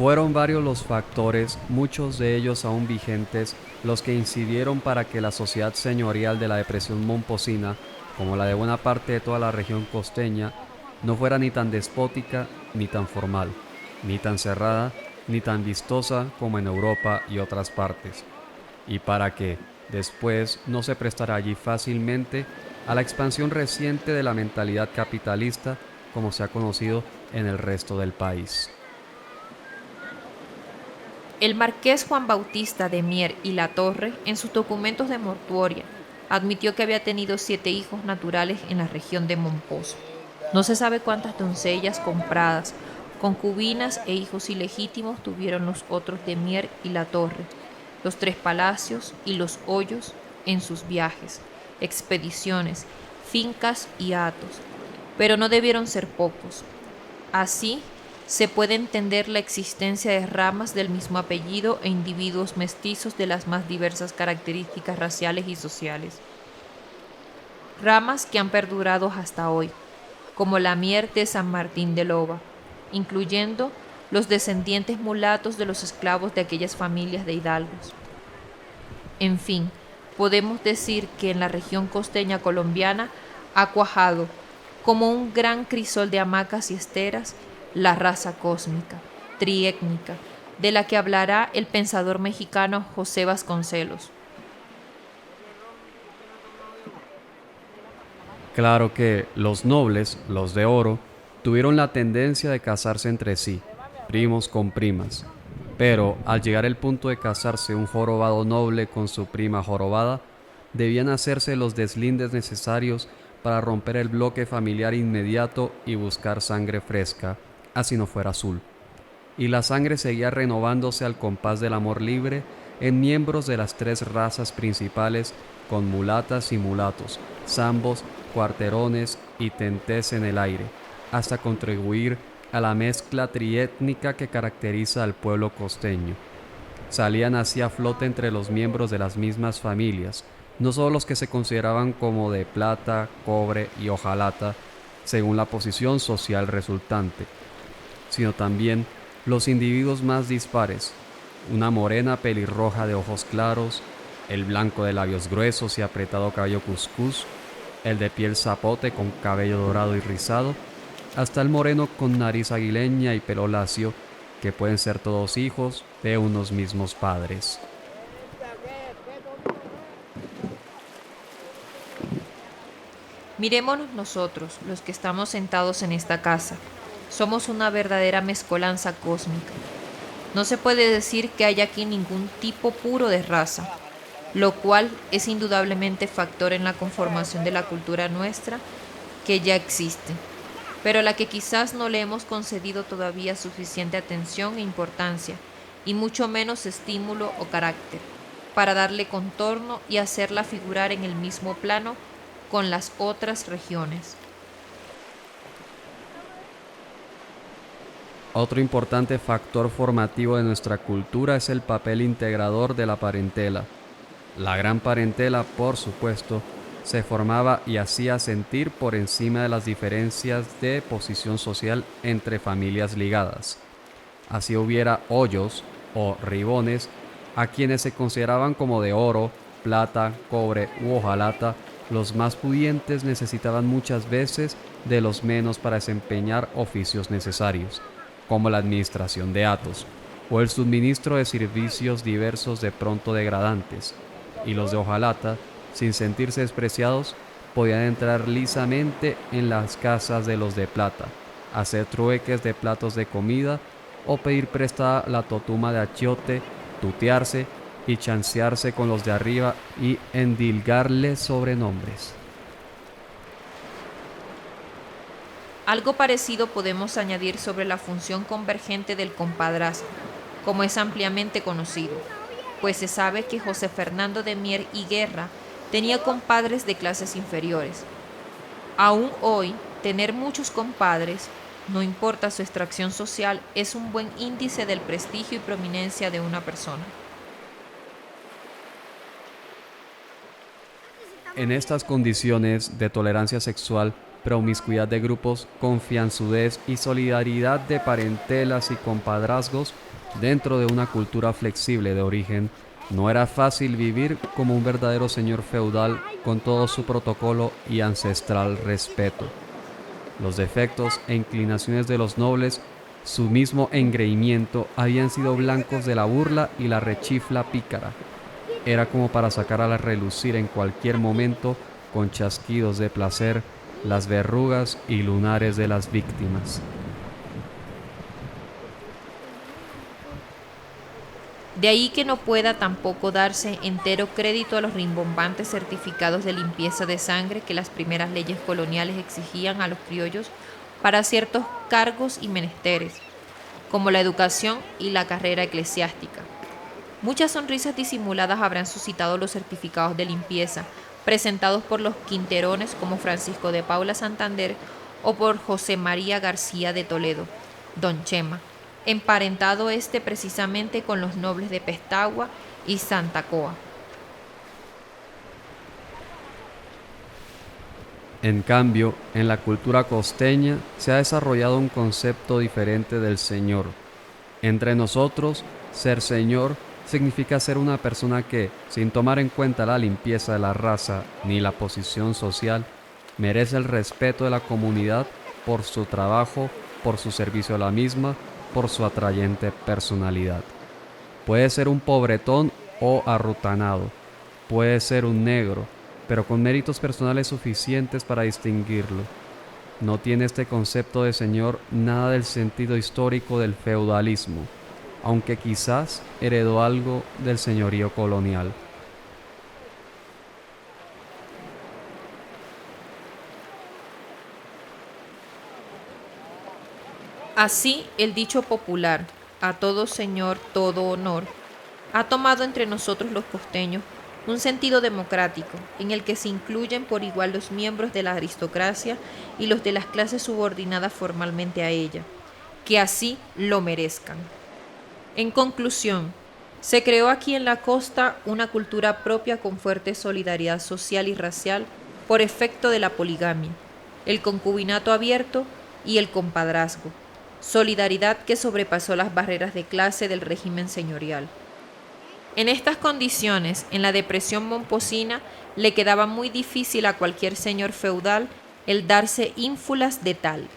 Fueron varios los factores, muchos de ellos aún vigentes, los que incidieron para que la sociedad señorial de la depresión momposina, como la de buena parte de toda la región costeña, no fuera ni tan despótica ni tan formal, ni tan cerrada ni tan vistosa como en Europa y otras partes, y para que, después, no se prestara allí fácilmente a la expansión reciente de la mentalidad capitalista como se ha conocido en el resto del país. El marqués Juan Bautista de Mier y La Torre, en sus documentos de mortuoria, admitió que había tenido 7 hijos naturales en la región de Momposo. No se sabe cuántas doncellas compradas, concubinas e hijos ilegítimos tuvieron los otros de Mier y La Torre, los 3 palacios y los hoyos en sus viajes, expediciones, fincas y hatos, pero no debieron ser pocos. Así, se puede entender la existencia de ramas del mismo apellido e individuos mestizos de las más diversas características raciales y sociales. Ramas que han perdurado hasta hoy, como la mier de San Martín de Loba, incluyendo los descendientes mulatos de los esclavos de aquellas familias de hidalgos. En fin, podemos decir que en la región costeña colombiana ha cuajado, como un gran crisol de hamacas y esteras, la raza cósmica, triétnica, de la que hablará el pensador mexicano José Vasconcelos. Claro que los nobles, los de oro, tuvieron la tendencia de casarse entre sí, primos con primas. Pero al llegar el punto de casarse un jorobado noble con su prima jorobada, debían hacerse los deslindes necesarios para romper el bloque familiar inmediato y buscar sangre fresca, así no fuera azul. Y la sangre seguía renovándose al compás del amor libre en miembros de las 3 razas principales, con mulatas y mulatos, zambos, cuarterones y tentés en el aire, hasta contribuir a la mezcla triétnica que caracteriza al pueblo costeño. Salían así a flote entre los miembros de las mismas familias, no solo los que se consideraban como de plata, cobre y hojalata, según la posición social resultante, sino también los individuos más dispares, una morena pelirroja de ojos claros, el blanco de labios gruesos y apretado cabello cuscús, el de piel zapote con cabello dorado y rizado, hasta el moreno con nariz aguileña y pelo lacio, que pueden ser todos hijos de unos mismos padres. Mirémonos nosotros, los que estamos sentados en esta casa. Somos una verdadera mezcolanza cósmica. No se puede decir que haya aquí ningún tipo puro de raza, lo cual es indudablemente factor en la conformación de la cultura nuestra que ya existe, pero a la que quizás no le hemos concedido todavía suficiente atención e importancia, y mucho menos estímulo o carácter, para darle contorno y hacerla figurar en el mismo plano con las otras regiones. Otro importante factor formativo de nuestra cultura es el papel integrador de la parentela. La gran parentela, por supuesto, se formaba y hacía sentir por encima de las diferencias de posición social entre familias ligadas. Así hubiera hoyos o ribones a quienes se consideraban como de oro, plata, cobre u hojalata, los más pudientes necesitaban muchas veces de los menos para desempeñar oficios necesarios, como la administración de hatos o el suministro de servicios diversos de pronto degradantes, y los de hojalata, sin sentirse despreciados, podían entrar lisamente en las casas de los de plata, hacer trueques de platos de comida o pedir prestada la totuma de achiote, tutearse y chancearse con los de arriba y endilgarles sobrenombres. Algo parecido podemos añadir sobre la función convergente del compadrazgo, como es ampliamente conocido, pues se sabe que José Fernando de Mier y Guerra tenía compadres de clases inferiores. Aún hoy, tener muchos compadres, no importa su extracción social, es un buen índice del prestigio y prominencia de una persona. En estas condiciones de tolerancia sexual, promiscuidad de grupos, confianzudez y solidaridad de parentelas y compadrazgos dentro de una cultura flexible de origen, no era fácil vivir como un verdadero señor feudal con todo su protocolo y ancestral respeto. Los defectos e inclinaciones de los nobles, su mismo engreimiento, habían sido blancos de la burla y la rechifla pícara. Era como para sacar a relucir en cualquier momento, con chasquidos de placer, las verrugas y lunares de las víctimas. De ahí que no pueda tampoco darse entero crédito a los rimbombantes certificados de limpieza de sangre que las primeras leyes coloniales exigían a los criollos para ciertos cargos y menesteres, como la educación y la carrera eclesiástica. Muchas sonrisas disimuladas habrán suscitado los certificados de limpieza, presentados por los quinterones como Francisco de Paula Santander o por José María García de Toledo, Don Chema, emparentado precisamente con los nobles de Pestagua y Santa Coa. En cambio, en la cultura costeña se ha desarrollado un concepto diferente del señor. Entre nosotros, ser señor significa ser una persona que, sin tomar en cuenta la limpieza de la raza ni la posición social, merece el respeto de la comunidad por su trabajo, por su servicio a la misma, por su atrayente personalidad. Puede ser un pobretón o arrutanado, puede ser un negro, pero con méritos personales suficientes para distinguirlo. No tiene este concepto de señor nada del sentido histórico del feudalismo, aunque quizás heredó algo del señorío colonial. Así, el dicho popular, a todo señor, todo honor, ha tomado entre nosotros los costeños un sentido democrático, en el que se incluyen por igual los miembros de la aristocracia y los de las clases subordinadas formalmente a ella, que así lo merezcan. En conclusión, se creó aquí en la costa una cultura propia con fuerte solidaridad social y racial por efecto de la poligamia, el concubinato abierto y el compadrazgo, solidaridad que sobrepasó las barreras de clase del régimen señorial. En estas condiciones, en la depresión momposina, le quedaba muy difícil a cualquier señor feudal el darse ínfulas de tal.